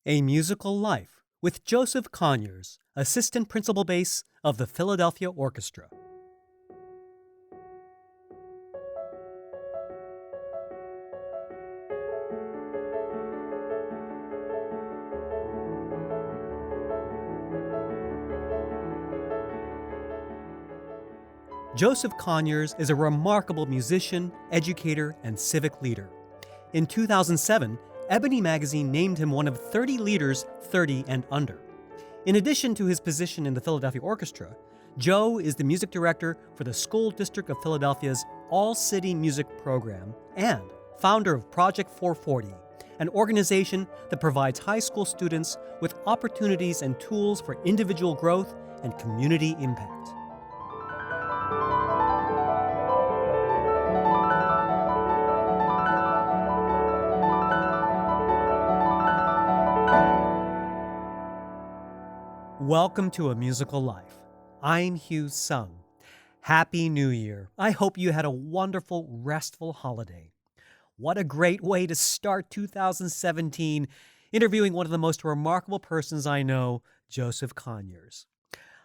A Musical Life with Joseph Conyers, Assistant Principal Bass of the Philadelphia Orchestra. Joseph Conyers is a remarkable musician, educator, and civic leader. In 2007, Ebony magazine named him one of 30 leaders 30 and under. In addition to his position in the Philadelphia Orchestra, Joe is the music director for the School District of Philadelphia's All-City Music Program and founder of Project 440, an organization that provides high school students with opportunities and tools for individual growth and community impact. Welcome to A Musical Life. I'm Hugh Sung. Happy New Year. I hope you had a wonderful, restful holiday. What a great way to start 2017, interviewing one of the most remarkable persons I know, Joseph Conyers.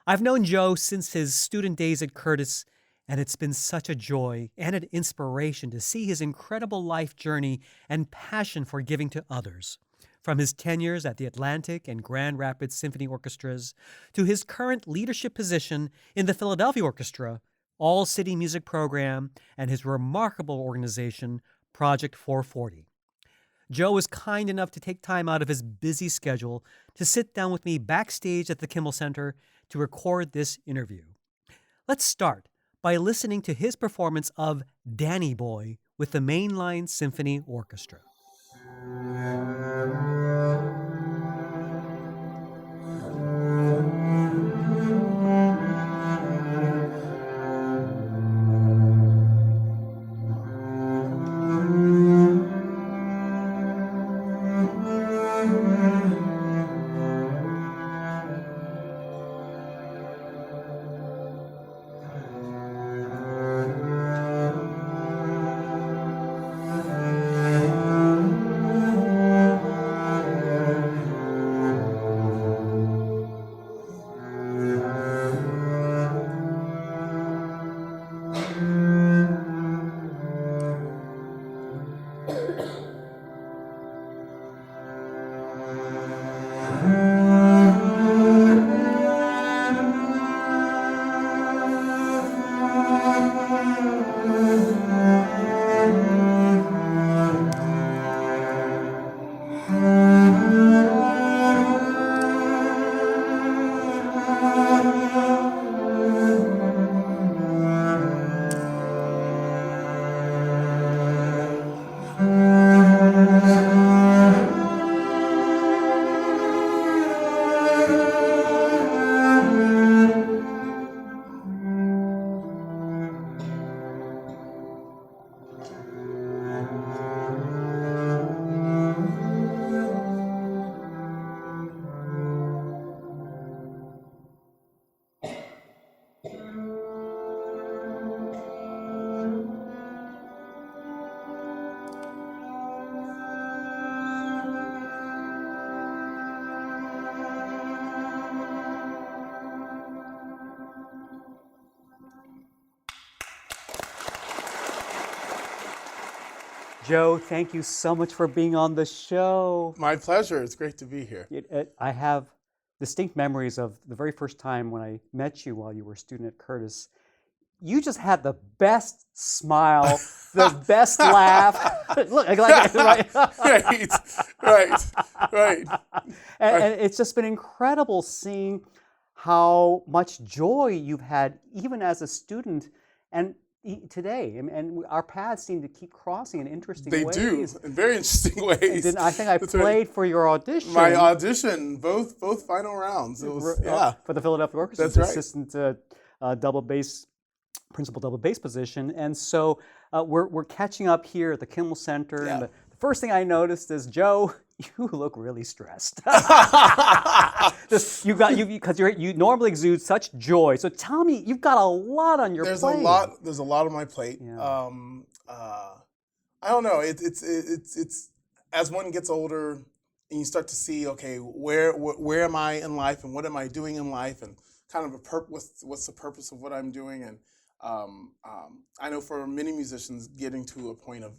I've known Joe since his student days at Curtis, and it's been such a joy and an inspiration to see his incredible life journey and passion for giving to others. From his tenures at the Atlantic and Grand Rapids Symphony Orchestras to his current leadership position in the Philadelphia Orchestra, All-City Music Program, and his remarkable organization, Project 440. Joe was kind enough to take time out of his busy schedule to sit down with me backstage at the Kimmel Center to record this interview. Let's start by listening to his performance of Danny Boy with the Mainline Symphony Orchestra. Joe, thank you so much for being on the show. My pleasure. It's great to be here. I have distinct memories of the very first time when I met you while you were a student at Curtis. You just had the best smile, the best laugh. Look, right. And it's just been incredible seeing how much joy you've had even as a student and today, and our paths seem to keep crossing in interesting ways. They do, in very interesting ways. And I think I played for your audition. My audition, both final rounds. It was, for the Philadelphia Orchestra, That's right. Assistant principal double bass position. And so we're catching up here at the Kimmel Center. Yeah. And the first thing I noticed is, Joe, you look really stressed. Because you normally exude such joy. So tell me, you've got a lot on your plate. There's a lot on my plate. Yeah. I don't know. It's as one gets older, and you start to see, okay, where am I in life, and what am I doing in life, and kind of what's the purpose of what I'm doing. And I know for many musicians, getting to a point of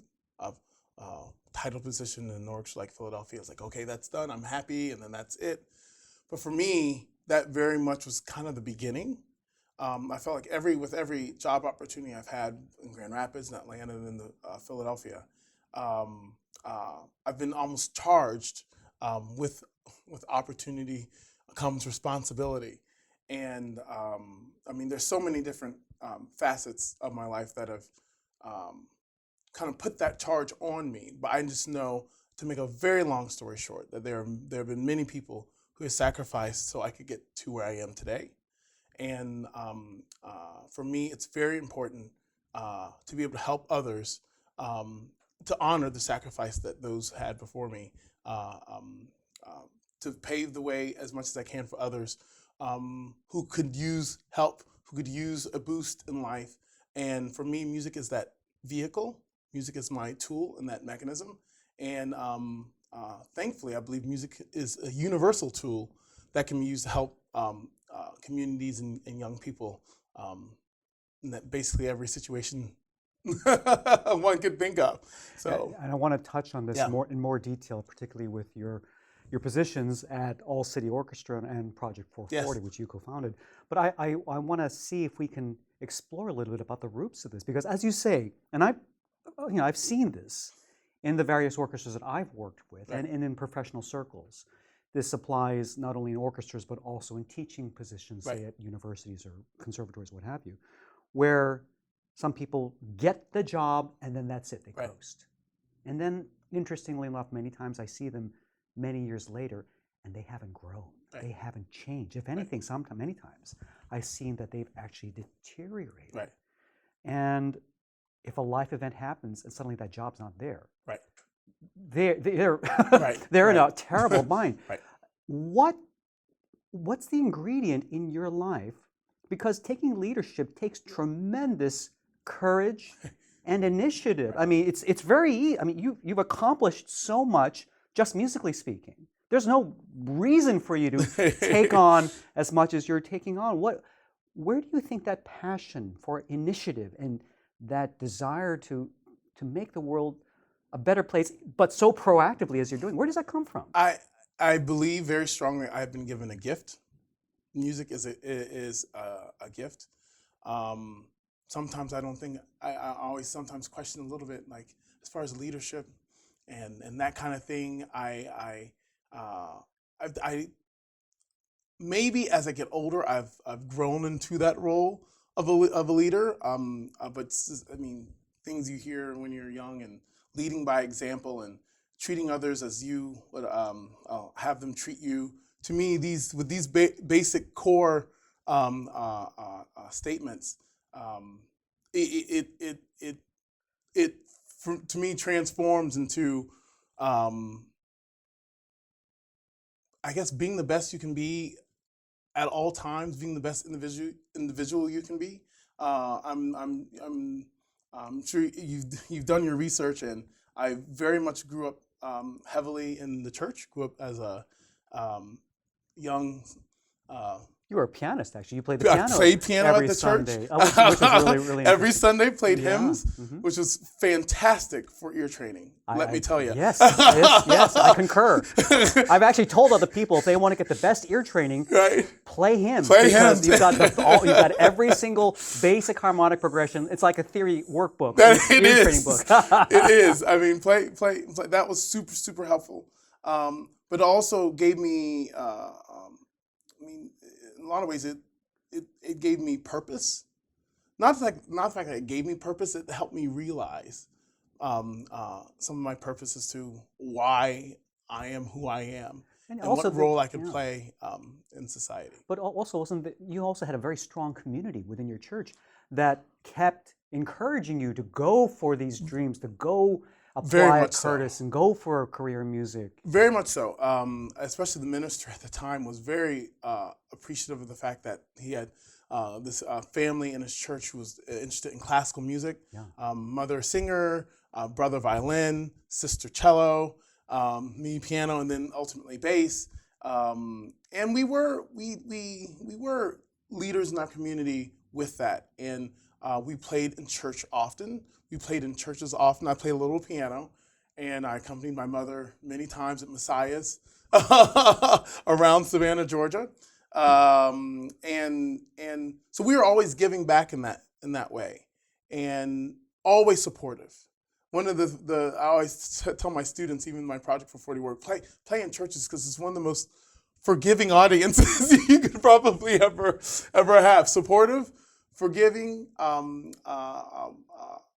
title position in an orchestra like Philadelphia is like, okay, that's done, I'm happy, and then that's it. But for me, that very much was kind of the beginning. I felt like with every job opportunity I've had in Grand Rapids and Atlanta and in Philadelphia, I've been almost charged with opportunity comes responsibility. And I mean, there's so many different facets of my life that have kind of put that charge on me. But I just know, to make a very long story short, that there have been many people who have sacrificed so I could get to where I am today. And for me, it's very important to be able to help others, to honor the sacrifice that those had before me, to pave the way as much as I can for others who could use help, who could use a boost in life. And for me, music is that vehicle. Music is my tool and that mechanism. And thankfully, I believe music is a universal tool that can be used to help communities and young people in that basically every situation one could think of. So, and I want to touch on this Yeah. in more detail, particularly with your positions at All City Orchestra and Project 440, Yes. which you co-founded. But I want to see if we can explore a little bit about the roots of this, because as you say, and I've seen this in the various orchestras that I've worked with, Right. and in professional circles. This applies not only in orchestras, but also in teaching positions, Right. say at universities or conservatories, what have you, where some people get the job and then that's it, they Right. coast. And then, interestingly enough, many times I see them many years later and they haven't grown, Right. they haven't changed. If anything, many times, I've seen that they've actually deteriorated. Right. And if a life event happens and suddenly that job's not there, Right. they're Right. they're in a Right. terrible bind. Right. What's the ingredient in your life? Because taking leadership takes tremendous courage and initiative. I mean, it's very easy. I mean, you've accomplished so much just musically speaking. There's no reason for you to take on as much as you're taking on. Where do you think that passion for initiative and that desire to make the world a better place, but so proactively as you're doing, where does that come from? I believe very strongly I've been given a gift. Music is a gift. Sometimes I don't think, I always sometimes question a little bit, like as far as leadership and that kind of thing. I maybe as I get older, I've grown into that role of a leader. But I mean, things you hear when you're young, and leading by example and treating others as you would have them treat you. To me, these basic core statements, it to me transforms into, I guess, being the best you can be at all times, being the best individual you can be. I'm sure you've done your research, and I very much grew up heavily in the church. Grew up as a young. You were a pianist, actually. You played the piano. I played piano every at the Sunday, church. which is really, really Every interesting. Sunday played Yeah. hymns, Mhm. which was fantastic for ear training. Let me tell you. Yes, yes, I concur. I've actually told other people if they want to get the best ear training, Right. play hymns. Play because hymns. you've got every single basic harmonic progression. It's like a theory workbook, It ear is. training book. It is. I mean, play. That was super, super helpful. But also gave me. I mean, in a lot of ways, it gave me purpose. Not the fact that it gave me purpose. It helped me realize some of my purpose as to why I am who I am, and also what role I could yeah. play in society. But also, you also had a very strong community within your church that kept encouraging you to go for these dreams, to go Very apply much at so. Curtis and go for a career in music. Very much so. Especially the minister at the time was very appreciative of the fact that he had this family in his church who was interested in classical music. Yeah. Mother singer, brother violin, sister cello. me piano, and then ultimately bass. And we were leaders in our community with that, and we played in church often. We played in churches often. I played a little piano, and I accompanied my mother many times at Messiah's around Savannah, Georgia. And so we were always giving back in that way, and always supportive. One of I always tell my students, even in my Project for 40 work, play in churches because it's one of the most forgiving audiences you could probably ever have. Supportive, forgiving,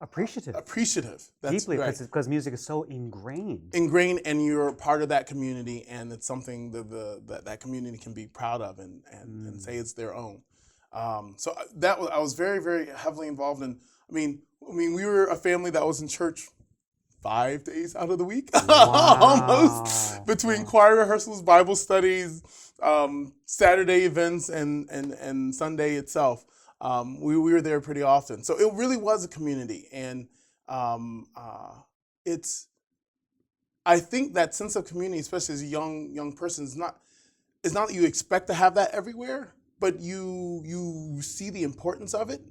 Appreciative. That's deeply, right. because music is so ingrained. And you're part of that community, and it's something that community can be proud of and say it's their own. So I was very, very heavily involved in. I mean, we were a family that was in church 5 days out of the week, Wow. almost, between choir rehearsals, Bible studies, Saturday events, and Sunday itself. We were there pretty often, so it really was a community, and it's. I think that sense of community, especially as a young person, is not that you expect to have that everywhere, but you see the importance of it.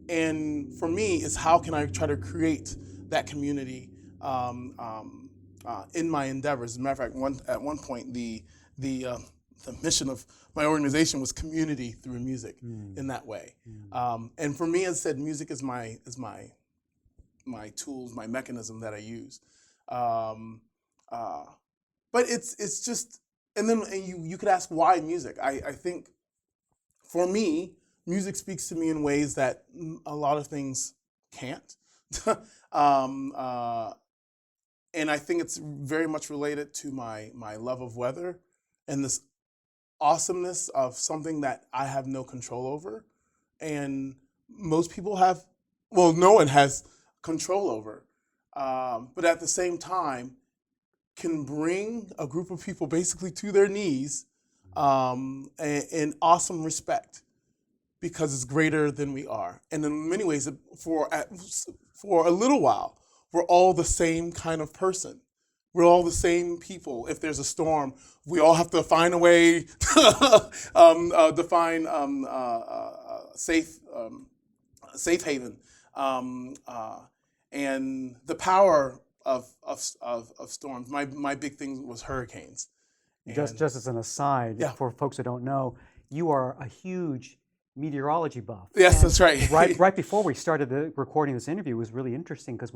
And for me, is how can I try to create that community in my endeavors? As a matter of fact, at one point, the mission of my organization was community through music in that way. And for me, as I said, music is my tools, my mechanism that I use. But it's just, and you could ask why music. I think for me, music speaks to me in ways that a lot of things can't. And I think it's very much related to my love of weather and this awesomeness of something that I have no control over. And most people no one has control over. But at the same time, can bring a group of people basically to their knees in awesome respect, because it's greater than we are. And in many ways, for a little while, we're all the same kind of person. We're all the same people. If there's a storm, we all have to find a way to find safe haven. And the power of storms. My big thing was hurricanes. Just as an aside, Yeah. for folks who don't know, you are a huge meteorology buff. Yes, And that's right. right before we started recording this interview, it was really interesting because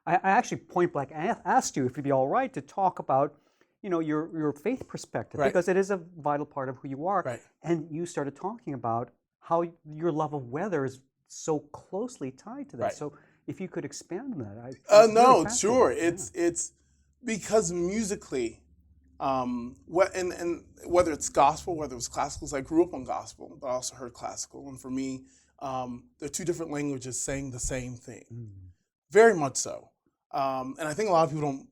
I actually point blank asked you if it'd be all right to talk about, your faith perspective, Right. because it is a vital part of who you are. Right. And you started talking about how your love of weather is so closely tied to that. Right. So if you could expand on that. No, sure. It's because musically, and whether it's gospel, whether it's classical, 'cause I grew up on gospel, but I also heard classical. And for me, they're two different languages saying the same thing. Very much so. And I think a lot of people don't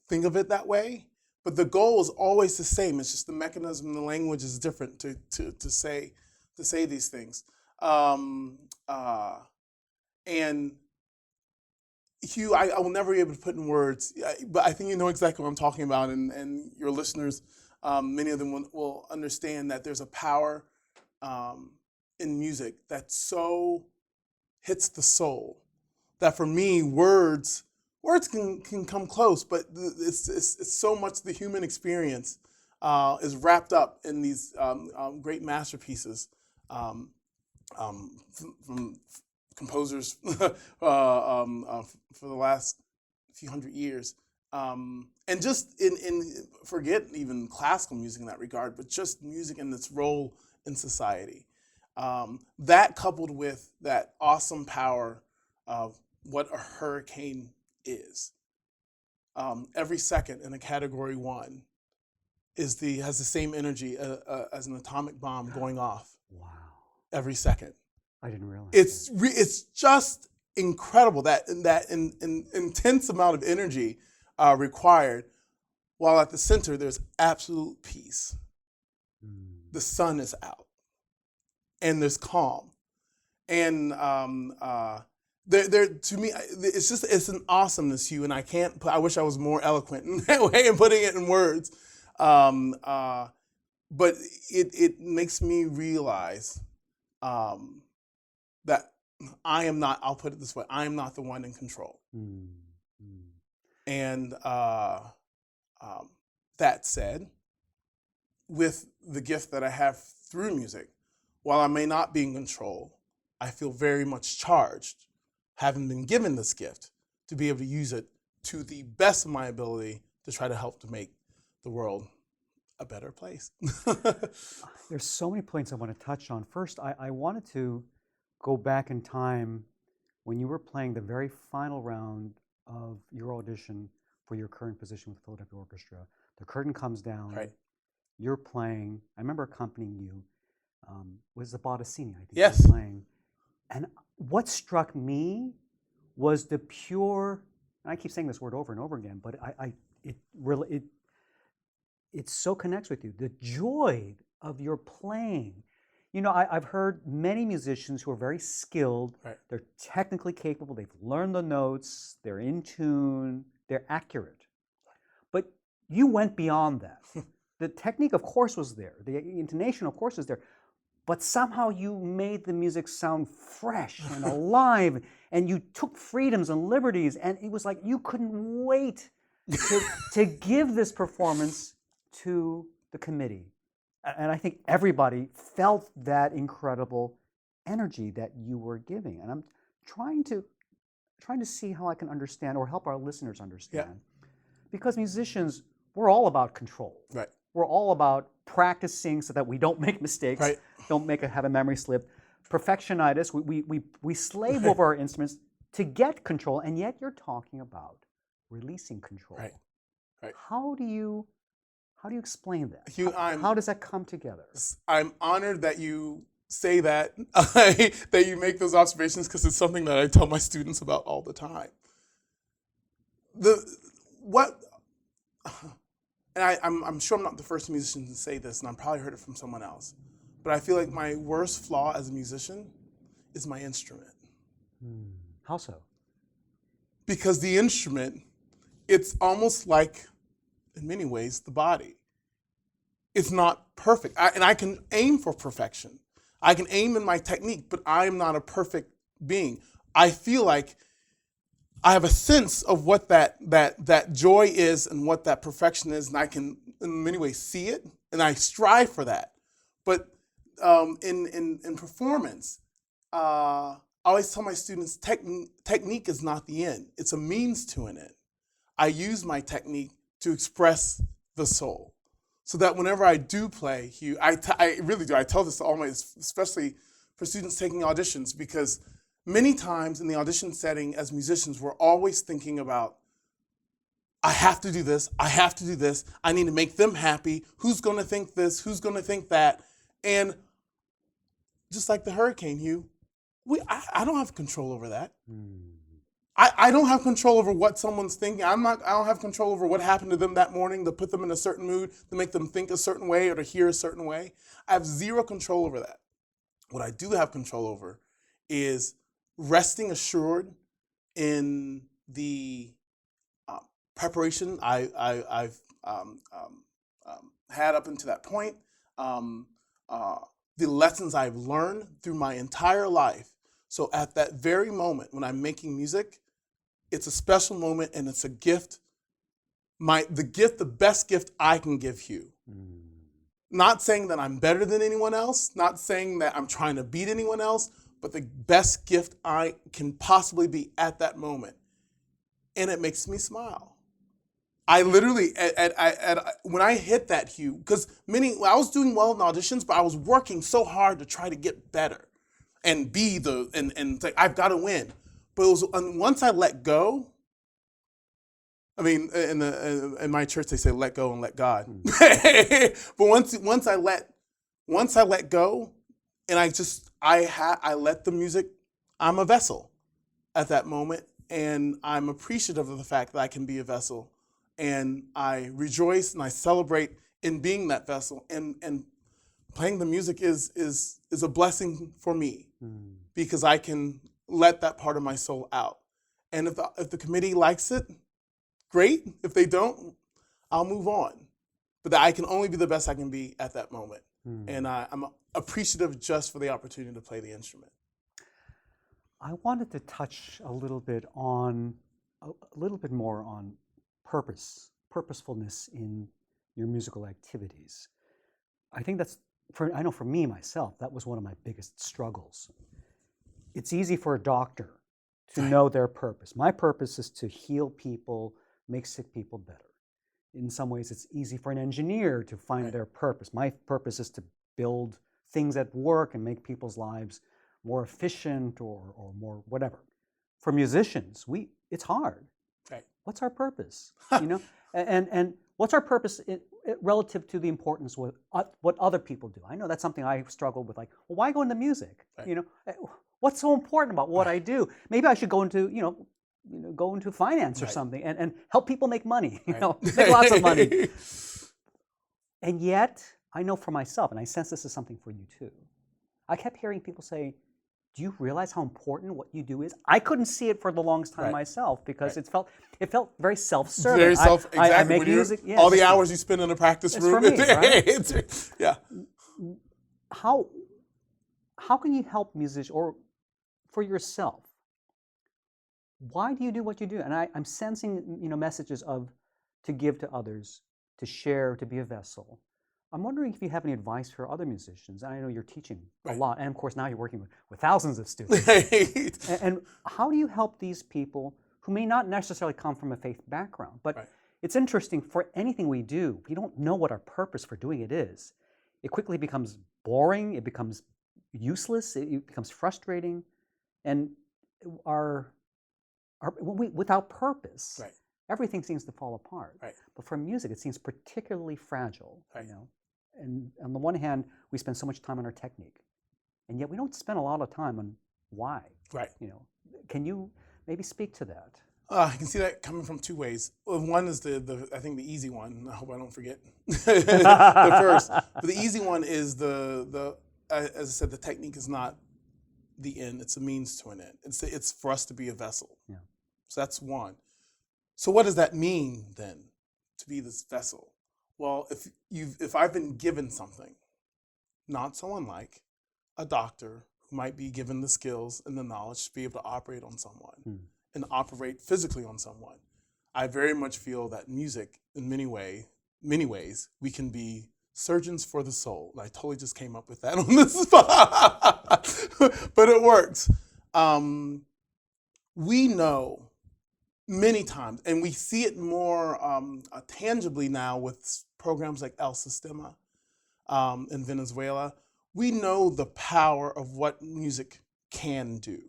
think of it that way, but the goal is always the same. It's just the mechanism, the language is different to say these things. And Hugh, I will never be able to put in words, but I think you know exactly what I'm talking about, and your listeners, many of them will understand that there's a power in music that so hits the soul that for me, words can come close, but it's so much the human experience is wrapped up in these great masterpieces from composers for the last few hundred years, and just in forget even classical music in that regard, but just music and its role in society. That coupled with that awesome power of what a hurricane is. Every second in a Category 1 has the same energy as an atomic bomb going off. Wow. Every second. I didn't realize. It's just incredible that intense amount of energy required, while at the center there's absolute peace. The sun is out, and there's calm, and To me, it's an awesomeness, Hugh, and I wish I was more eloquent in that way in putting it in words. But it makes me realize that I am not, I'll put it this way, I am not the one in control. And that said, with the gift that I have through music, while I may not be in control, I feel very much charged, having been given this gift, to be able to use it to the best of my ability to try to help to make the world a better place. There's so many points I want to touch on. First, I wanted to go back in time when you were playing the very final round of your audition for your current position with Philadelphia Orchestra. The curtain comes down. Right. You're playing. I remember accompanying you. Was the Bottesini, I think. Yes. You were playing. And what struck me was the pure, and I keep saying this word over and over again, but it so connects with you. The joy of your playing. You know, I've heard many musicians who are very skilled. Right. They're technically capable. They've learned the notes. They're in tune. They're accurate. But you went beyond that. The technique, of course, was there. The intonation, of course, was there. But somehow you made the music sound fresh and alive, and you took freedoms and liberties, and it was like you couldn't wait to give this performance to the committee. And I think everybody felt that incredible energy that you were giving. And I'm trying to see how I can understand or help our listeners understand. Yeah. Because musicians, we're all about control. Right. We're all about practicing so that we don't make mistakes, Right. don't have a memory slip. Perfectionitis, we slave over our instruments to get control, and yet you're talking about releasing control. Right. Right. How do you explain that? Hugh, how does that come together? I'm honored that you say that, that you make those observations, because it's something that I tell my students about all the time. I'm sure I'm not the first musician to say this, and I've probably heard it from someone else, but I feel like my worst flaw as a musician is my instrument. How so? Because the instrument, it's almost like, in many ways, the body. It's not perfect. And I can aim for perfection. I can aim in my technique, but I am not a perfect being. I feel like I have a sense of what that joy is and what that perfection is, and I can, in many ways, see it, and I strive for that. But in performance, I always tell my students, technique is not the end. It's a means to an end. I use my technique to express the soul, so that whenever I do play, Hugh, I really do. I tell this to all my, especially for students taking auditions, because many times in the audition setting as musicians, we're always thinking about, I have to do this, I have to do this, I need to make them happy, who's going to think this, who's going to think that. And just like the hurricane, Hugh, I don't have control over that. I don't have control over what someone's thinking. I don't have control over what happened to them that morning to put them in a certain mood, to make them think a certain way or to hear a certain way. I have zero control over that. What I do have control over is resting assured in the preparation I've had up until that point, the lessons I've learned through my entire life. So at that very moment when I'm making music, it's a special moment and it's a gift. The best gift I can give you. Not saying that I'm better than anyone else, not saying that I'm trying to beat anyone else, but the best gift I can possibly be at that moment. And it makes me smile. I literally, when I hit that, Hugh, because I was doing well in auditions, but I was working so hard to try to get better and be and say, I've got to win. But it was once I let go. I mean, in my church they say let go and let God. But once I let go, and I let the music. I'm a vessel at that moment, and I'm appreciative of the fact that I can be a vessel, and I rejoice and I celebrate in being that vessel. And playing the music is a blessing for me because I can let that part of my soul out. And if the committee likes it, great. If they don't, I'll move on. But I can only be the best I can be at that moment. And I'm appreciative just for the opportunity to play the instrument. I wanted to touch a little bit more on purposefulness in your musical activities. I think I know for me, myself, that was one of my biggest struggles. It's easy for a doctor to know their purpose. My purpose is to heal people, make sick people better. In some ways, it's easy for an engineer to find their purpose. My purpose is to build things at work and make people's lives more efficient or more whatever. For musicians, it's hard. Right. What's our purpose? And what's our purpose relative to the importance of what other people do? I know that's something I struggled with. Like, well, why go into music? Right. What's so important about what I do? Maybe I should go into go into finance or something and help people make money. Make lots of money. And yet, I know for myself, and I sense this is something for you too. I kept hearing people say, do you realize how important what you do is? I couldn't see it for the longest time myself because it felt very self-serving. Very exactly. I make music. Yeah, all the hours you spend in the practice room. For me, right? Yeah. How can you help musicians, or for yourself? Why do you do what you do? And I'm sensing messages to give to others, to share, to be a vessel. I'm wondering if you have any advice for other musicians. I know you're teaching a lot, and of course now you're working with thousands of students. And how do you help these people who may not necessarily come from a faith background? But it's interesting, for anything we do, we don't know what our purpose for doing it is. It quickly becomes boring, it becomes useless, it becomes frustrating, and without purpose, everything seems to fall apart. But for music, it seems particularly fragile. And on the one hand, we spend so much time on our technique, and yet we don't spend a lot of time on why. Can you maybe speak to that? I can see that coming from two ways. One is I think the easy one. I hope I don't forget the first. But the easy one is as I said, the technique is not the end; it's a means to an end. It's for us to be a vessel. So that's one. So what does that mean then, to be this vessel? Well, if I've been given something, not so unlike a doctor who might be given the skills and the knowledge to be able to operate on someone and operate physically on someone, I very much feel that music, in many ways, we can be surgeons for the soul. And I totally just came up with that on the spot, but it works. We know many times, and we see it more tangibly now with programs like El Sistema in Venezuela. We know the power of what music can do,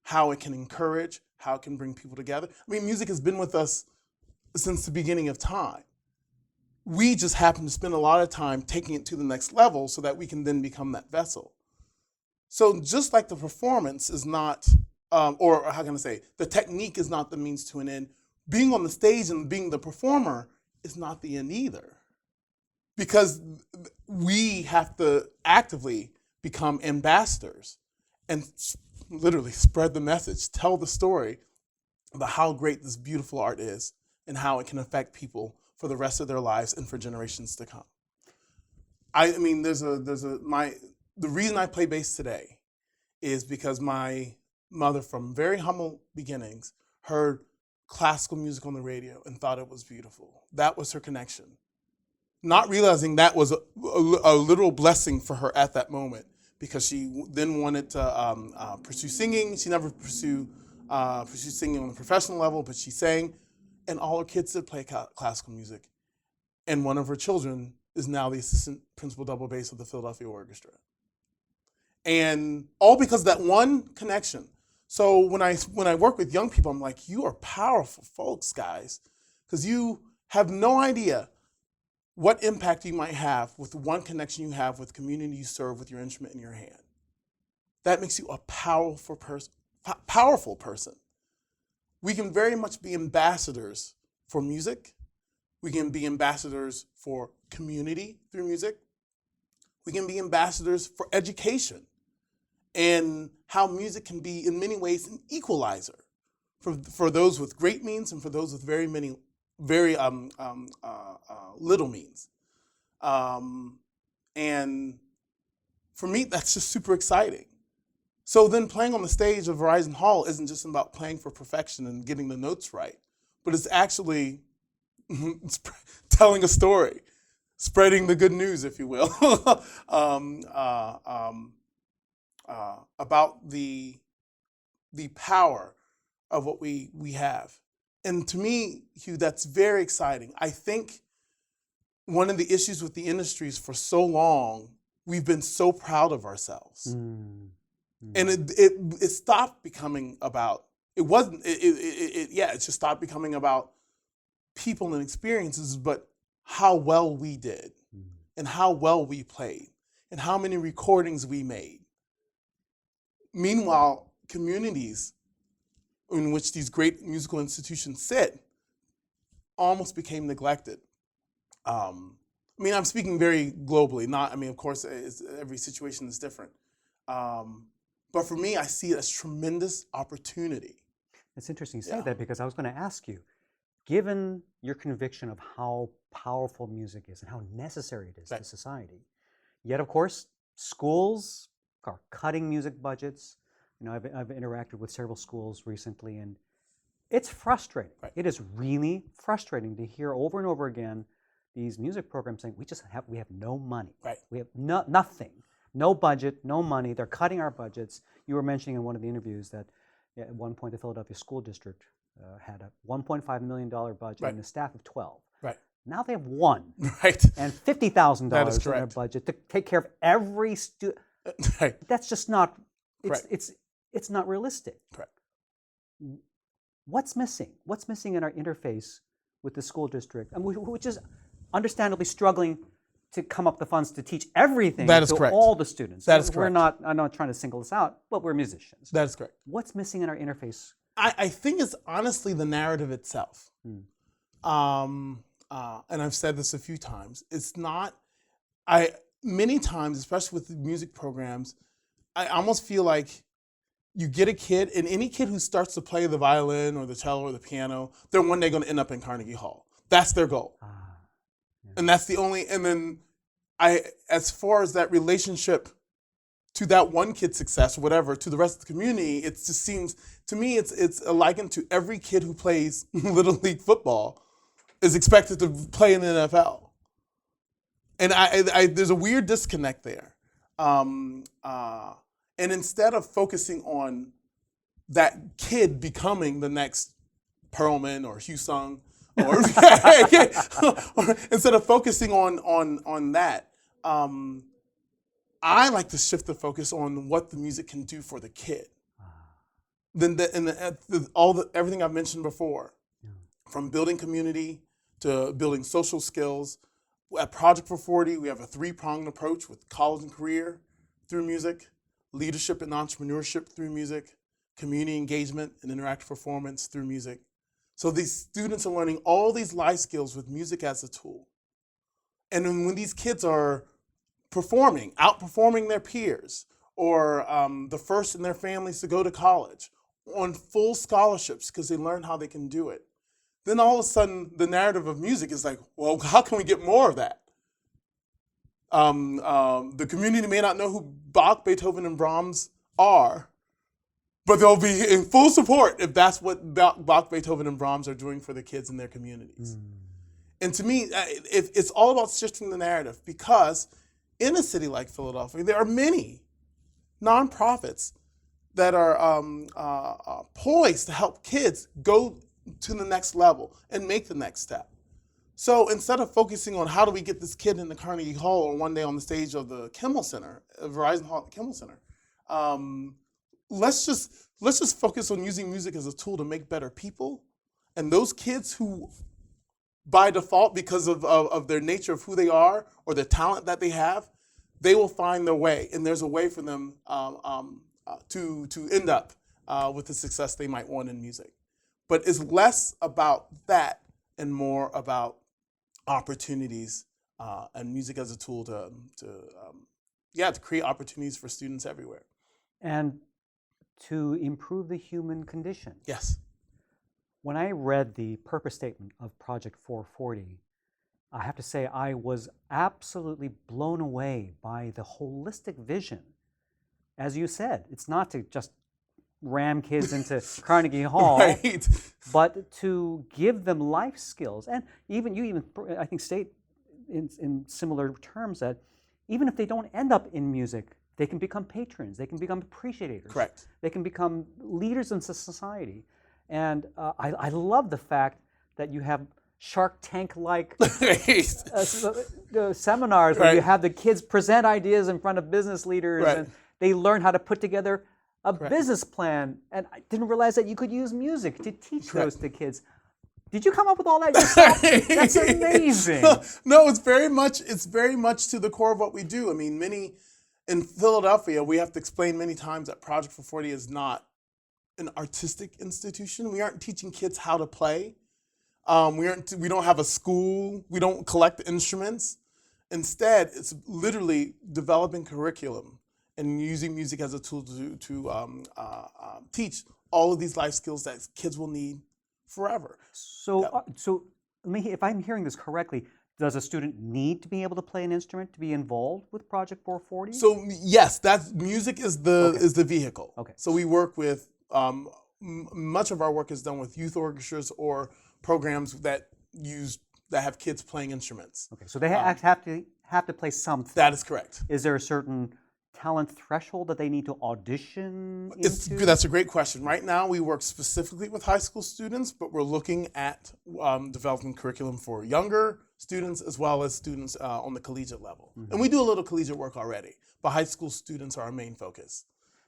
how it can encourage, how it can bring people together. I mean, music has been with us since the beginning of time. We just happen to spend a lot of time taking it to the next level so that we can then become that vessel. So just like the performance is not, or how can I say, the technique is not the means to an end, being on the stage and being the performer is not the end either. Because we have to actively become ambassadors and literally spread the message, tell the story about how great this beautiful art is and how it can affect people for the rest of their lives and for generations to come. I mean, the reason I play bass today is because my mother, from very humble beginnings, heard classical music on the radio and thought it was beautiful. That was her connection. Not realizing that was a literal blessing for her at that moment, because she then wanted to pursue singing. She never pursued singing on a professional level, but she sang, and all her kids did play classical music. And one of her children is now the assistant principal double bass of the Philadelphia Orchestra. And all because of that one connection. So when I work with young people, I'm like, you are powerful folks, guys, because you have no idea what impact you might have with the one connection you have with the community you serve with your instrument in your hand. That makes you a powerful person. We can very much be ambassadors for music. We can be ambassadors for community through music. We can be ambassadors for education and how music can be in many ways an equalizer for those with great means and for those with very little means. And for me, that's just super exciting. So then playing on the stage of Verizon Hall isn't just about playing for perfection and getting the notes right, but it's actually telling a story, spreading the good news, if you will, about the power of what we have. And to me, Hugh, that's very exciting. I think one of the issues with the industry is for so long, we've been so proud of ourselves. And it stopped becoming about, it just stopped becoming about people and experiences, but how well we did and how well we played and how many recordings we made. Meanwhile, communities in which these great musical institutions sit almost became neglected. I'm speaking very globally, of course, every situation is different. But for me, I see it as tremendous opportunity. It's interesting you say that, because I was going to ask you, given your conviction of how powerful music is and how necessary it is to society, yet of course, schools are cutting music budgets. I've interacted with several schools recently, and it's frustrating. Right. It is really frustrating to hear over and over again these music programs saying we have no money. Right. We have nothing, no budget, no money. They're cutting our budgets. You were mentioning in one of the interviews that at one point the Philadelphia School District had a $1.5 million budget and a staff of 12. Right. Now they have one. Right. And $50,000 That is in their correct. budget to take care of every student. Right. That's just not. Correct. It's not realistic. Correct. What's missing? What's missing in our interface with the school district, which is understandably struggling to come up the funds to teach everything to correct. all the students? That is correct. I'm not trying to single this out, but we're musicians. That is correct. What's missing in our interface? I think it's honestly the narrative itself. And I've said this a few times. It's not. Many times, especially with the music programs, I almost feel like you get a kid, and any kid who starts to play the violin or the cello or the piano, they're one day going to end up in Carnegie Hall. That's their goal. And that's the only, and then as far as that relationship to that one kid's success or whatever, to the rest of the community, it just seems, to me, it's likened to every kid who plays Little League football is expected to play in the NFL. And there's a weird disconnect there. And instead of focusing on that kid becoming the next Perlman or Hugh Sung, or instead of focusing on that, I like to shift the focus on what the music can do for the kid. Everything I've mentioned before, from building community to building social skills. At Project for 40, we have a 3-pronged approach with college and career through music, leadership and entrepreneurship through music, community engagement and interactive performance through music. So these students are learning all these life skills with music as a tool. And then when these kids are outperforming their peers, or the first in their families to go to college, on full scholarships because they learn how they can do it, then all of a sudden the narrative of music is like, well, how can we get more of that? The community may not know who Bach, Beethoven, and Brahms are, but they'll be in full support if that's what Bach, Beethoven, and Brahms are doing for the kids in their communities. And to me, it's all about shifting the narrative, because in a city like Philadelphia, there are many nonprofits that are poised to help kids go to the next level and make the next step. So instead of focusing on how do we get this kid in the Carnegie Hall or one day on the stage of the Kimmel Center, Verizon Hall at the Kimmel Center, let's just focus on using music as a tool to make better people. And those kids who, by default, because of their nature of who they are or the talent that they have, they will find their way. And there's a way for them to end up with the success they might want in music. But it's less about that and more about opportunities and music as a tool to create opportunities for students everywhere. and to improve the human condition. Yes. When I read the purpose statement of Project 440, I have to say I was absolutely blown away by the holistic vision. As you said, it's not to just ram kids into Carnegie Hall, Right. but to give them life skills. And even I think state in similar terms that even if they don't end up in music, they can become patrons, they can become appreciators. Correct. They can become leaders in society. And I love the fact that you have Shark Tank-like seminars where you have the kids present ideas in front of business leaders, and they learn how to put together a business plan. And I didn't realize that you could use music to teach those to kids. Did you come up with all that yourself? That's amazing. No, it's very much to the core of what we do. I mean, in Philadelphia, we have to explain many times that Project 440 is not an artistic institution. We aren't teaching kids how to play. We don't have a school. We don't collect instruments. Instead, it's literally developing curriculum and using music as a tool to teach all of these life skills that kids will need forever. So, if I'm hearing this correctly, does a student need to be able to play an instrument to be involved with Project 440? So yes, music is the vehicle. Okay. So we work with much of our work is done with youth orchestras or programs that have kids playing instruments. Okay. So they have to play something. That is correct. Is there a certain talent threshold that they need to audition into? That's a great question. Right now, we work specifically with high school students, but we're looking at developing curriculum for younger students as well as students on the collegiate level. Mm-hmm. And we do a little collegiate work already, but high school students are our main focus.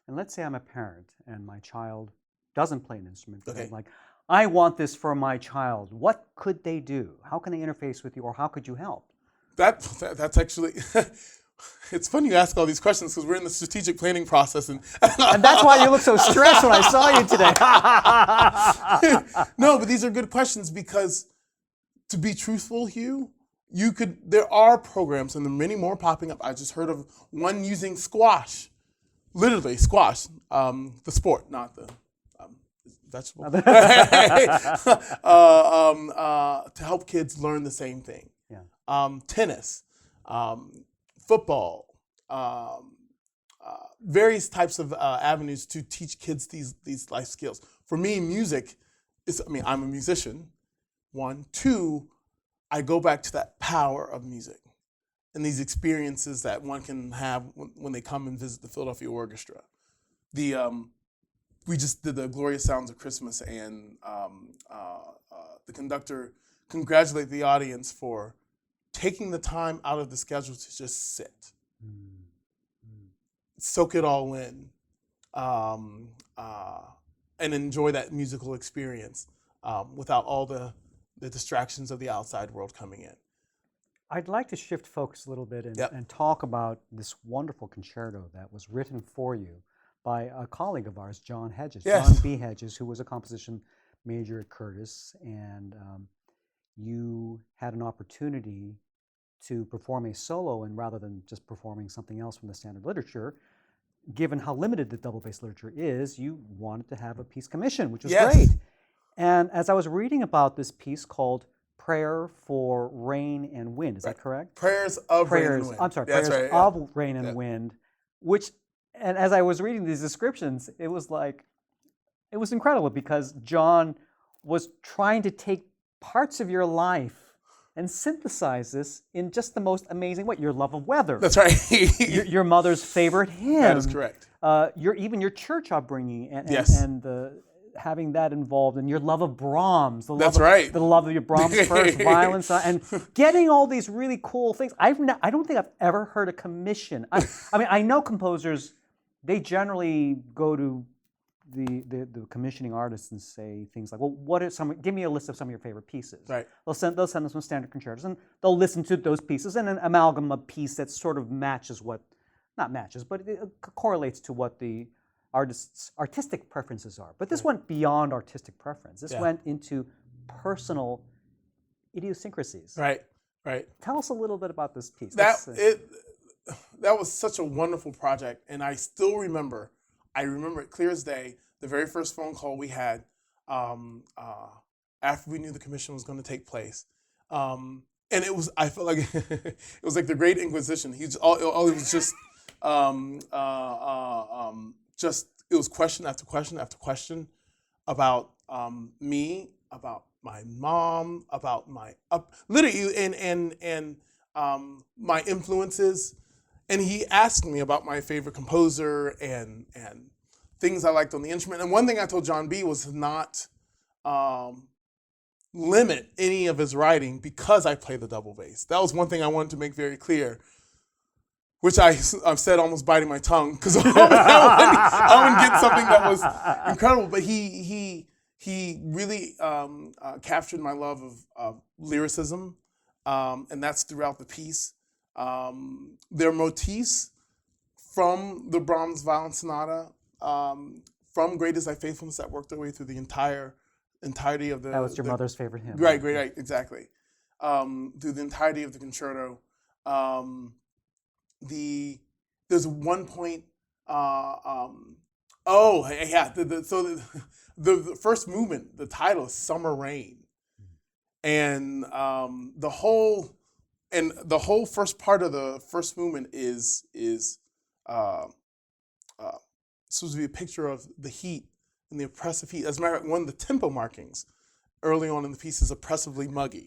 And let's say I'm a parent and my child doesn't play an instrument, but okay. I'm like, I want this for my child. What could they do? How can they interface with you, or how could you help? That's actually... It's funny you ask all these questions because we're in the strategic planning process. And that's why you look so stressed when I saw you today. No, but these are good questions because, to be truthful, Hugh, there are programs, and there are many more popping up. I just heard of one using squash, literally squash, the sport, not the vegetable, to help kids learn the same thing. Yeah. Tennis. Football, various types of avenues to teach kids these life skills. For me, music I'm a musician, 1. 2, I go back to that power of music and these experiences that one can have when they come and visit the Philadelphia Orchestra. We just did the Glorious Sounds of Christmas, and the conductor congratulated the audience for taking the time out of the schedule to just sit, soak it all in, and enjoy that musical experience without all the distractions of the outside world coming in. I'd like to shift focus a little bit and talk about this wonderful concerto that was written for you by a colleague of ours, John Hedges, John B. Hedges, who was a composition major at Curtis, and you had an opportunity to perform a solo, and rather than just performing something else from the standard literature, given how limited the double bass literature is, you wanted to have a piece commissioned, which was great. And as I was reading about this piece called Prayer for Rain and Wind, is that correct? Prayers of Rain and Wind. I'm sorry, That's Prayers of Rain and Wind, and as I was reading these descriptions, it was incredible because John was trying to take parts of your life and synthesize this in just the most amazing way. Your love of weather. That's right. your mother's favorite hymn. That is correct. Even your church upbringing and having that involved, and your love of Brahms. The love of your Brahms first violin, and getting all these really cool things. I don't think I've ever heard a commission. I know composers, they generally go to the commissioning artists and say things like, well, give me a list of some of your favorite pieces. Right. They'll send them some standard concertos, and they'll listen to those pieces and an amalgam of piece that sort of it correlates to what the artist's artistic preferences are. But this went beyond artistic preference. This went into personal idiosyncrasies. Right. Tell us a little bit about this piece. That was such a wonderful project, and I still remember I remember it clear as day, the very first phone call we had after we knew the commission was going to take place. And it was, I felt like it was like the Great Inquisition. It was just, it was question after question after question about me, about my mom, about my literally and my influences. And he asked me about my favorite composer and things I liked on the instrument. And one thing I told John B was not limit any of his writing because I play the double bass. That was one thing I wanted to make very clear, which I've said almost biting my tongue because I wouldn't get something that was incredible. But he really captured my love of lyricism, and that's throughout the piece. There are motifs from the Brahms Violin Sonata, from Great Is Thy Faithfulness, that worked their way through the entirety of the... That was your mother's favorite hymn. Right, exactly. Through the entirety of the concerto. There's one point... The first movement, the title is Summer Rain. And the whole first part of the first movement is supposed to be a picture of the heat and the oppressive heat. As a matter of fact, one of the tempo markings early on in the piece is oppressively muggy.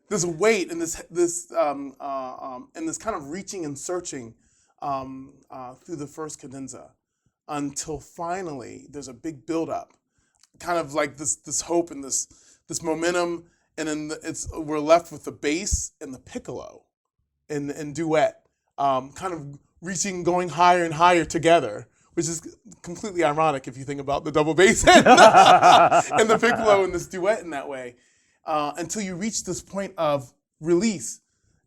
There's a weight in this kind of reaching and searching through the first cadenza until finally there's a big buildup, kind of like this hope and this momentum, and then we're left with the bass and the piccolo in duet, kind of reaching, going higher and higher together, which is completely ironic if you think about the double bass and the piccolo in this duet in that way. Until you reach this point of release.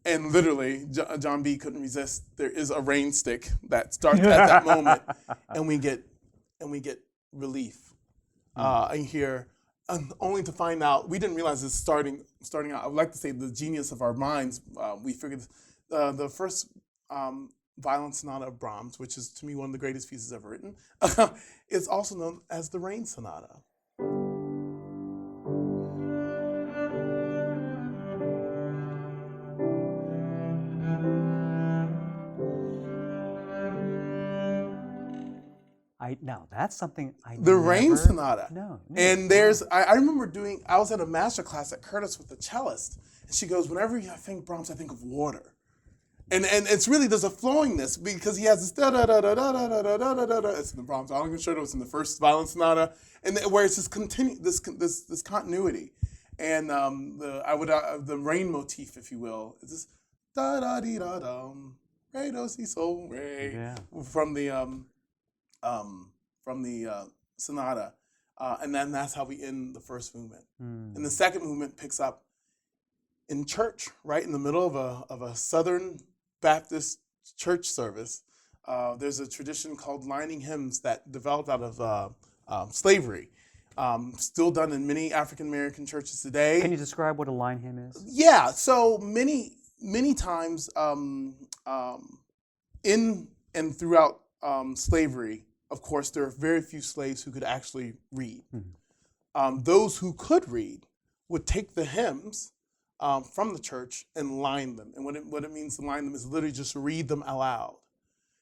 And literally, John B couldn't resist. There is a rain stick that starts at that moment, and we get relief. And here, only to find out, we didn't realize this starting out. I would like to say the genius of our minds. We figured the first violin sonata of Brahms, which is to me one of the greatest pieces ever written, is also known as the Rain Sonata. Now that's something The Rain Sonata. No. And I remember I was at a master class at Curtis with the cellist, and she goes, whenever I think Brahms, I think of water. And it's really, there's a flowingness because he has this da da da da da da da da da da. It's in the Brahms Violin Concerto. It's in the first violin sonata, and where it's this continuity, and the rain motif, if you will, is this da da dee da dum, re do si sol re from the sonata, and then that's how we end the first movement. And the second movement picks up in church, right in the middle of a Southern Baptist church service. There's a tradition called lining hymns that developed out of slavery, still done in many African American churches today. Can you describe what a line hymn is? Yeah, so many times in and throughout slavery, of course, there are very few slaves who could actually read. Those who could read would take the hymns from the church and line them. And what it means to line them is literally just read them aloud.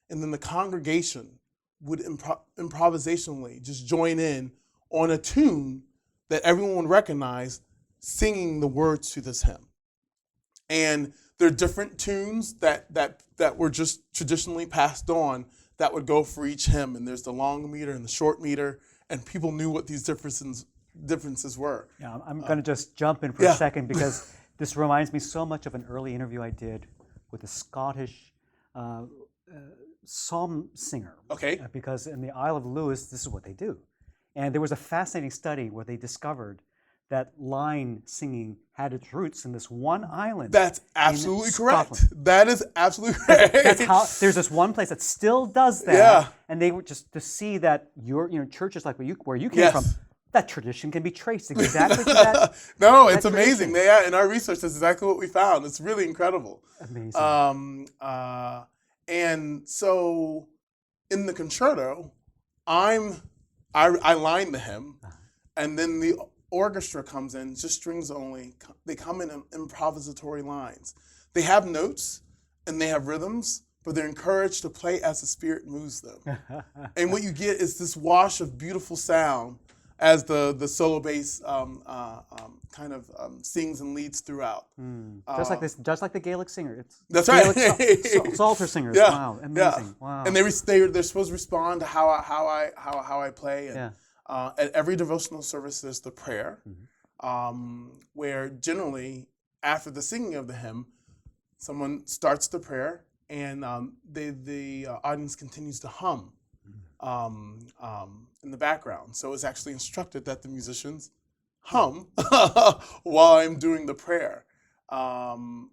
And then the congregation would improvisationally just join in on a tune that everyone would recognize, singing the words to this hymn. And there are different tunes that were just traditionally passed on that would go for each hymn. And there's the long meter and the short meter, and people knew what these differences were. Yeah, I'm going to just jump in for a second because this reminds me so much of an early interview I did with a Scottish psalm singer. Okay. Because in the Isle of Lewis, this is what they do. And there was a fascinating study where they discovered that line singing had its roots in this one island. That's absolutely correct. That is absolutely correct. That's how there's this one place that still does that. Yeah. And they were just to see that your churches like where you came from, that tradition can be traced exactly to that. No, it's amazing. In our research, that's exactly what we found. It's really incredible. Amazing. And so in the concerto, I line the hymn, and then the orchestra comes in, just strings only. They come in improvisatory lines. They have notes and they have rhythms, but they're encouraged to play as the Spirit moves them. And what you get is this wash of beautiful sound as the solo bass sings and leads throughout. Just like the Gaelic singer. That's Gaelic right. Psalter singers. Yeah. Wow, amazing. Yeah. Wow. And they're supposed to respond to how I play. And, at every devotional service, there's the prayer, where generally after the singing of the hymn, someone starts the prayer and the audience continues to hum in the background. So it's actually instructed that the musicians hum while I'm doing the prayer. And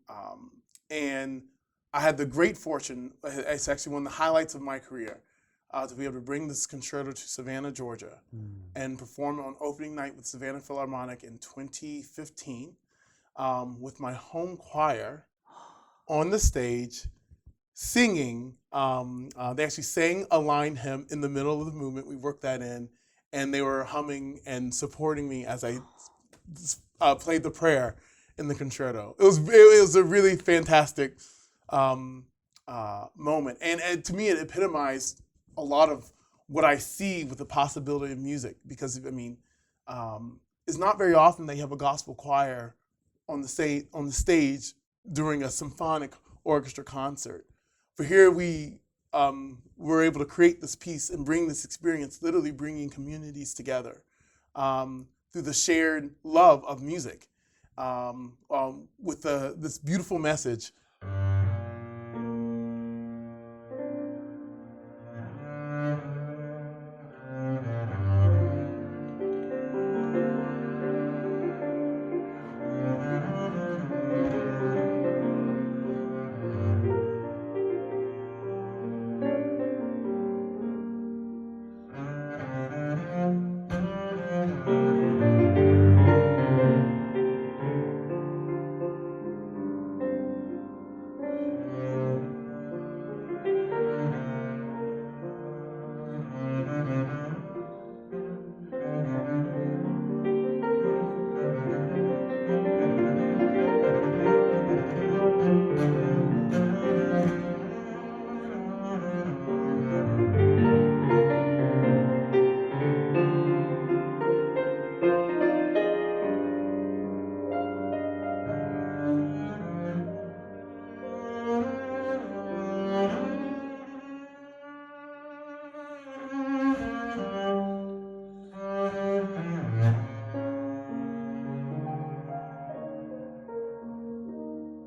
I had the great fortune, it's actually one of the highlights of my career, to be able to bring this concerto to Savannah, Georgia, and perform on opening night with Savannah Philharmonic in 2015 with my home choir on the stage singing. They actually sang a line hymn in the middle of the movement. We worked that in, and they were humming and supporting me as I played the prayer in the concerto. It was a really fantastic moment, and to me it epitomized a lot of what I see with the possibility of music, because it's not very often that you have a gospel choir on the stage during a symphonic orchestra concert. But here we were able to create this piece and bring this experience, literally bringing communities together through the shared love of music, with this beautiful message.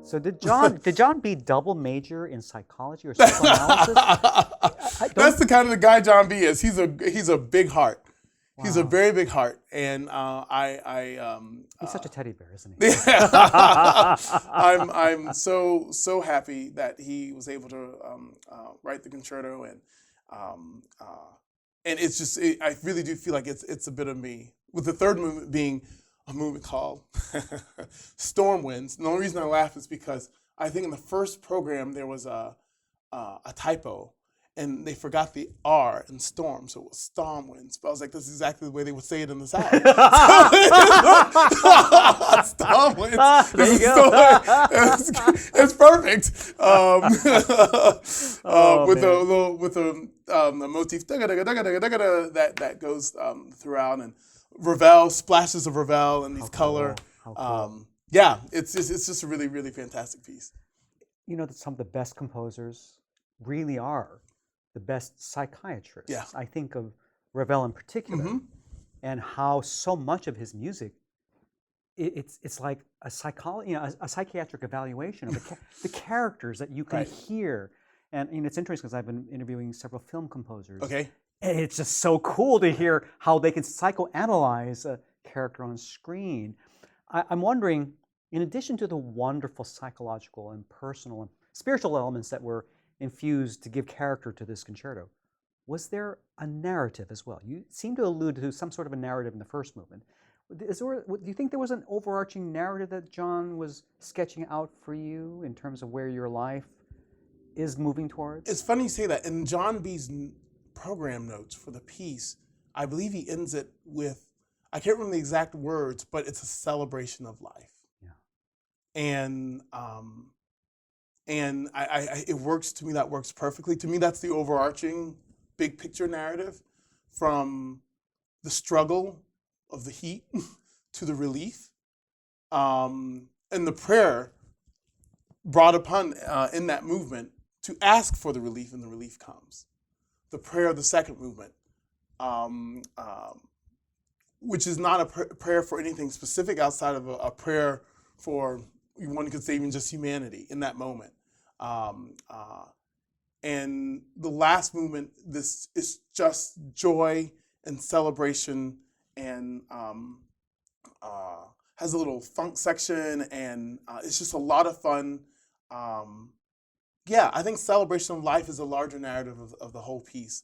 So did John B. double major in psychology or psychoanalysis? That's the kind of the guy John B. is. He's a big heart. Wow. He's a very big heart, and he's such a teddy bear, isn't he? I'm so happy that he was able to write the concerto, and it's just I really do feel like it's a bit of me, with the third movement being a movement called Storm Winds. And the only reason I laugh is because I think in the first program there was a typo, and they forgot the R in storm, so it was Storm Winds. But I was like, this is exactly the way they would say it in the South. Storm Winds. There you go. It's perfect. With the motif that goes throughout, and Ravel, splashes of Ravel, and these color. Cool. yeah, it's just a really, really fantastic piece. You know that some of the best composers really are the best psychiatrists. Yeah. I think of Ravel in particular, Hmm. and how so much of his music, it's like a a psychiatric evaluation of the characters that you can Right. hear. And it's interesting because I've been interviewing several film composers. Okay. And it's just so cool to hear how they can psychoanalyze a character on screen. I'm wondering, in addition to the wonderful psychological and personal and spiritual elements that were infused to give character to this concerto, was there a narrative as well? You seem to allude to some sort of a narrative in the first movement. Do you think there was an overarching narrative that John was sketching out for you in terms of where your life is moving towards? It's funny you say that. In John B's program notes for the piece, I believe he ends it with, I can't remember the exact words, but it's a celebration of life. Yeah. And it works to me. That works perfectly. To me, that's the overarching big picture narrative, from the struggle of the heat to the relief, and the prayer brought upon in that movement to ask for the relief, and the relief comes. The prayer of the second movement, which is not a prayer for anything specific outside of a prayer for, one could say, even just humanity in that moment. And the last movement, this is just joy and celebration, and has a little funk section, and it's just a lot of fun. Yeah, I think celebration of life is a larger narrative of the whole piece.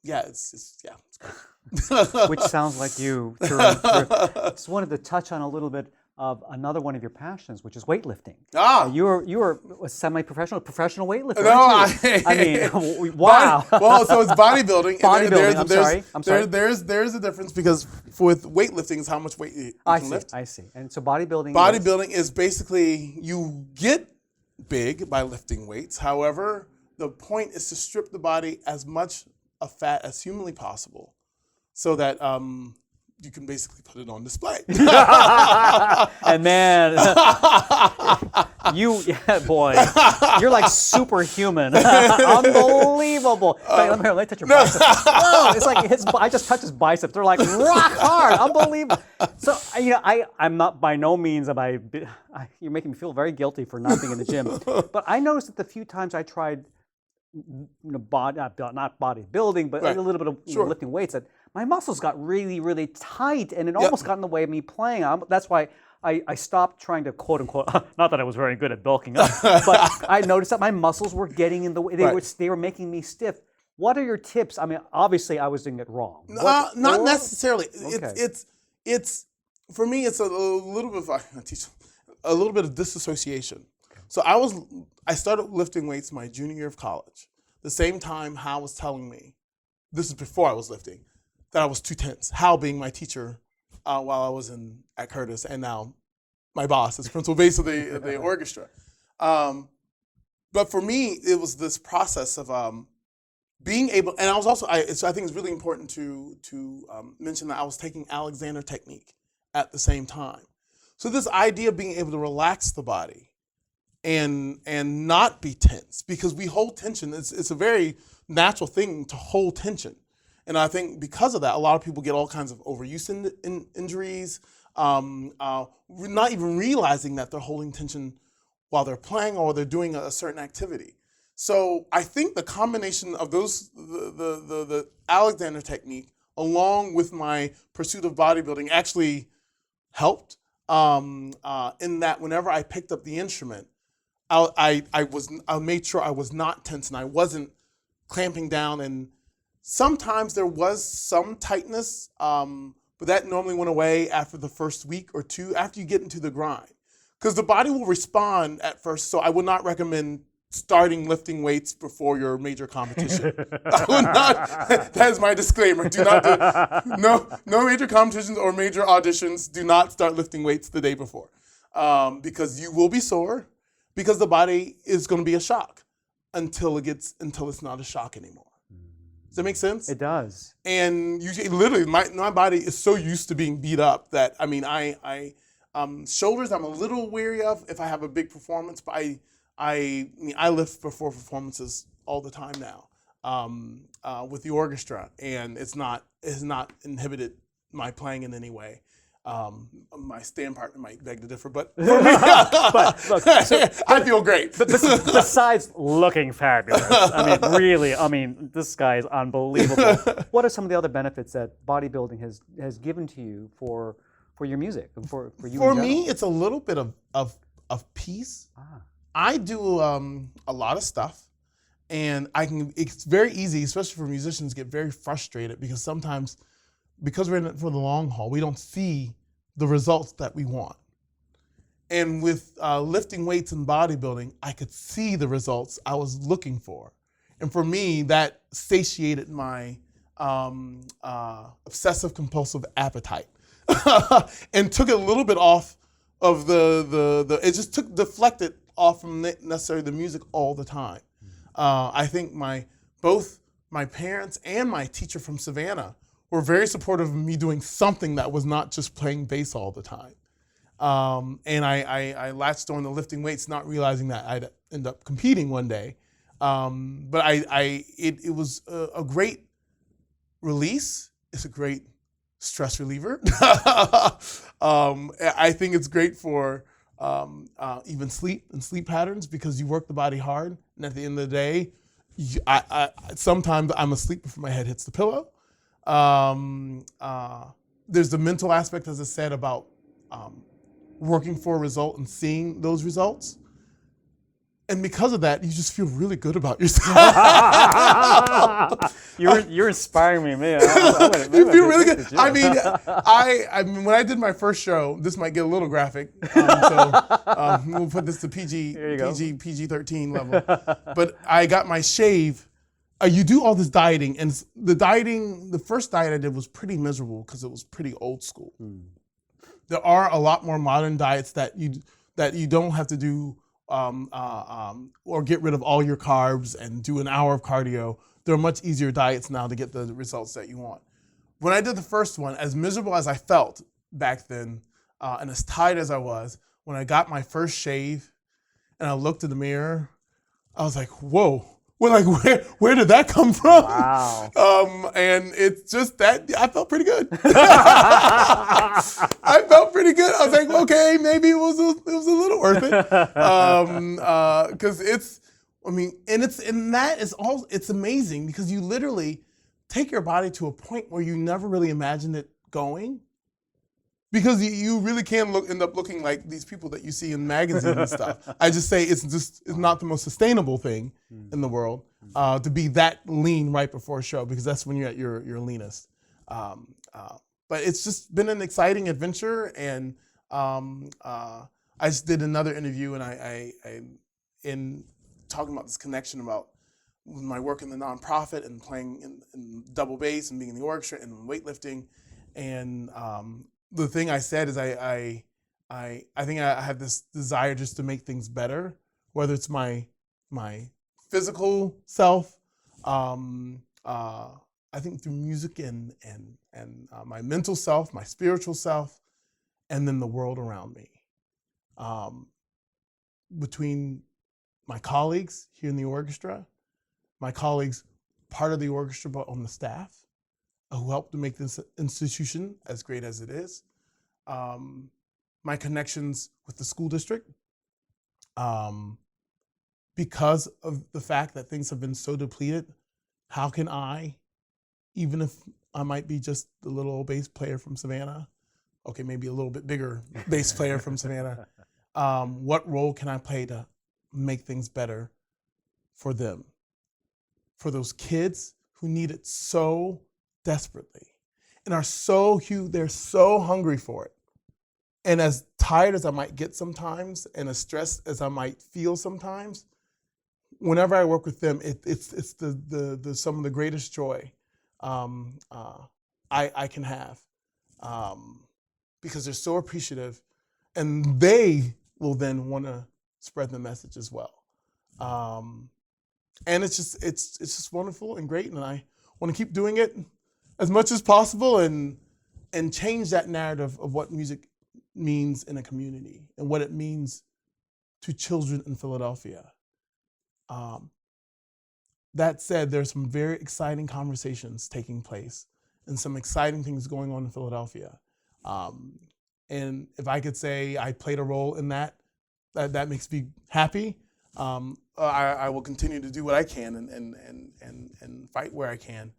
It's great. Which sounds like you. Through and through. Just wanted to touch on a little bit of another one of your passions, which is weightlifting. You were a professional weightlifter. No, I mean, wow. Well, so it's bodybuilding. Bodybuilding. There's a difference, because with weightlifting is how much weight you can lift. I see. And so bodybuilding. Bodybuilding is basically, you get big by lifting weights. However, the point is to strip the body as much of fat as humanly possible, so that you can basically put it on display. And man, boy, you're like superhuman. Unbelievable. Let me touch your biceps. Whoa, it's like I just touched his biceps. They're like rock hard. Unbelievable. So, I'm not, by no means you're making me feel very guilty for not being in the gym. But I noticed that the few times I tried, not bodybuilding, but a little bit of lifting weights, that my muscles got really, really tight, and it almost got in the way of me playing. That's why I stopped trying to, quote unquote, not that I was very good at bulking up, but I noticed that my muscles were getting in the way. They were making me stiff. What are your tips? I mean, obviously I was doing it wrong. Not necessarily. Okay. It's for me, it's a little bit of disassociation. So I started lifting weights my junior year of college. The same time Hal was telling me, this is before I was lifting, that I was too tense. Hal being my teacher while I was at Curtis, and now my boss as principal bass of the orchestra. But for me, it was this process of being able, and I was also, so I think it's really important to mention that I was taking Alexander technique at the same time. So this idea of being able to relax the body and not be tense, because we hold tension. It's a very natural thing to hold tension. And I think because of that, a lot of people get all kinds of overuse injuries, not even realizing that they're holding tension while they're playing or they're doing a certain activity. So I think the combination of those, the Alexander technique, along with my pursuit of bodybuilding, actually helped in that whenever I picked up the instrument, I made sure I was not tense and I wasn't clamping down. And sometimes there was some tightness, but that normally went away after the first week or two, after you get into the grind. Because the body will respond at first, so I would not recommend starting lifting weights before your major competition. I would not, that is my disclaimer. Do not do, no major competitions or major auditions, do not start lifting weights the day before. Because you will be sore, because the body is going to be a shock until it's not a shock anymore. Does that make sense? It does. And literally, my body is so used to being beat up that, I mean, I Shoulders, I'm a little weary of if I have a big performance, but I mean, I lift before performances all the time now with the orchestra, and it has not inhibited my playing in any way. My stand partner might beg to differ, but for me, But look, I feel great. besides looking fabulous, I mean, really, I mean, this guy is unbelievable. What are some of the other benefits that bodybuilding has given to you for your music and for you? For in me, general? it's a little bit of peace. Ah. I do a lot of stuff, and it's very easy, especially for musicians, get very frustrated because sometimes, because we're in it for the long haul, we don't see the results that we want. And with lifting weights and bodybuilding, I could see the results I was looking for. And for me, that satiated my obsessive compulsive appetite and took it a little bit off of it just deflected off from necessarily the music all the time. I think both my parents and my teacher from Savannah were very supportive of me doing something that was not just playing bass all the time. And I latched on to lifting weights, not realizing that I'd end up competing one day. But it was a great release. It's a great stress reliever. I think it's great for even sleep and sleep patterns because you work the body hard, and at the end of the day, sometimes I'm asleep before my head hits the pillow. There's the mental aspect, as I said, about working for a result and seeing those results. And because of that, you just feel really good about yourself. You're inspiring me, man. You feel really good. I mean, when I did my first show, this might get a little graphic, so we'll put this to PG-13 level. But I got my shave. You do all this dieting, and the first diet I did was pretty miserable because it was pretty old school. There are a lot more modern diets that you don't have to do or get rid of all your carbs and do an hour of cardio. There are much easier diets now to get the results that you want. When I did the first one, as miserable as I felt back then, and as tired as I was, when I got my first shave and I looked in the mirror, I was like, whoa. Where did that come from? Wow. And it's just that I felt pretty good. I felt pretty good. I was like, okay, maybe it was a little worth it. Because it's amazing because you literally take your body to a point where you never really imagined it going. Because you really can end up looking like these people that you see in magazines and stuff. I just say it's not the most sustainable thing in the world to be that lean right before a show because that's when you're at your leanest. But it's just been an exciting adventure, and I just did another interview, and I in talking about this connection about my work in the nonprofit and playing in double bass and being in the orchestra and weightlifting, and the thing I said is I think I have this desire just to make things better, whether it's my physical self, I think through music and my mental self, my spiritual self, and then the world around me. Between my colleagues here in the orchestra, my colleagues part of the orchestra but on the staff, who helped to make this institution as great as it is. My connections with the school district, because of the fact that things have been so depleted, how can I, even if I might be just the little old bass player from Savannah, okay, maybe a little bit bigger bass player from Savannah, what role can I play to make things better for them, for those kids who need it so desperately and are so huge, they're so hungry for it. And as tired as I might get sometimes and as stressed as I might feel sometimes, whenever I work with them, it's the some of the greatest joy I can have because they're so appreciative, and they will then want to spread the message as well. And it's just wonderful and great, and I want to keep doing it as much as possible and change that narrative of what music means in a community and what it means to children in Philadelphia. That said, there's some very exciting conversations taking place and some exciting things going on in Philadelphia. And if I could say I played a role in that makes me happy. I will continue to do what I can and fight where I can.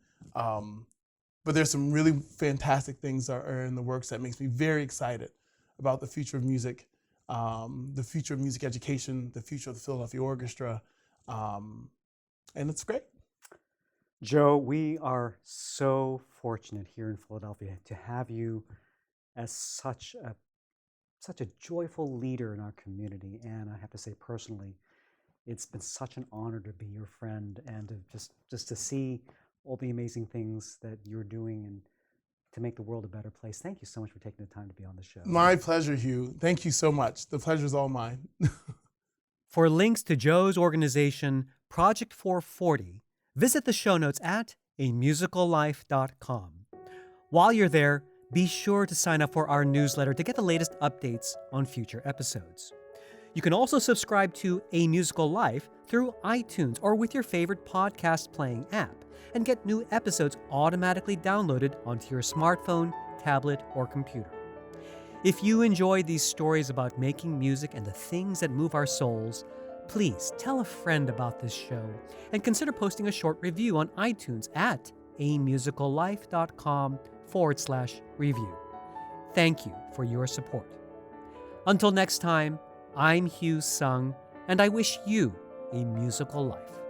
But there's some really fantastic things that are in the works that makes me very excited about the future of music, the future of music education, the future of the Philadelphia Orchestra, and it's great. Joe, we are so fortunate here in Philadelphia to have you as such a joyful leader in our community. And I have to say personally, it's been such an honor to be your friend and to just to see all the amazing things that you're doing and to make the world a better place. Thank you so much for taking the time to be on the show. My pleasure, Hugh. Thank you so much. The pleasure's all mine. For links to Joe's organization, Project 440, visit the show notes at amusicallife.com. While you're there, be sure to sign up for our newsletter to get the latest updates on future episodes. You can also subscribe to A Musical Life through iTunes or with your favorite podcast playing app and get new episodes automatically downloaded onto your smartphone, tablet, or computer. If you enjoy these stories about making music and the things that move our souls, please tell a friend about this show and consider posting a short review on iTunes at amusicallife.com/review. Thank you for your support. Until next time, I'm Hugh Sung, and I wish you a musical life.